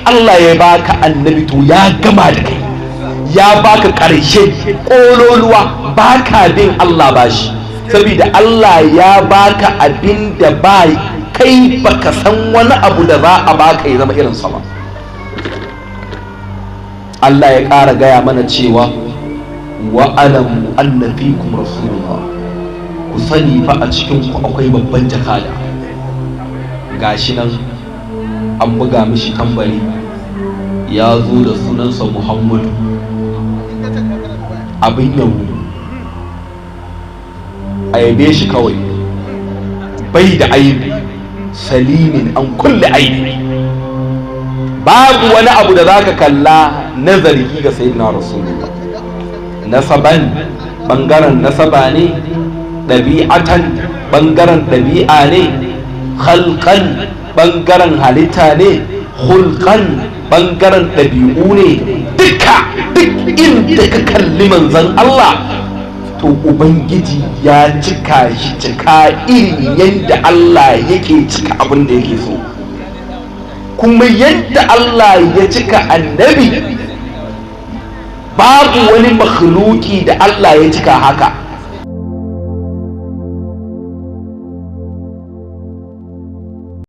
Allah ya baka annabi to ya gama da kai, ya baka ƙarshe ƙololuwa, baka bin Allah bashi, saboda Allah ya baka abin da ba kai baka san wani abu da za a baka ya zama irin sa ba. Allah ya ƙara gaya mana cewa wa alamu anna fikum rasulullah, ku sani fa a cikin ku akwai babban jakada. Gashi nan an buga mishi tambari, ya zo da sunansa Muhammadu, abin yabo, a yabe shi kawai, bai da aibi, salimin an kulle aibi, babu wani abu da zaka kalla na zargi ga sayyidina rasulullah. Nasaban bangaren nasaba ne, ɗabi'atan bangaren ɗabi'a ne, khalqan bangaren halitta ne, hulqan bangaren ɗabi'u ne, duk inda ka kalli manzon Allah to ubangiji ya cika shi cika irin yadda Allah yake cika abin da yake so, kuma yadda Allah ya cika annabi babu wani makhluki da Allah ya cika haka.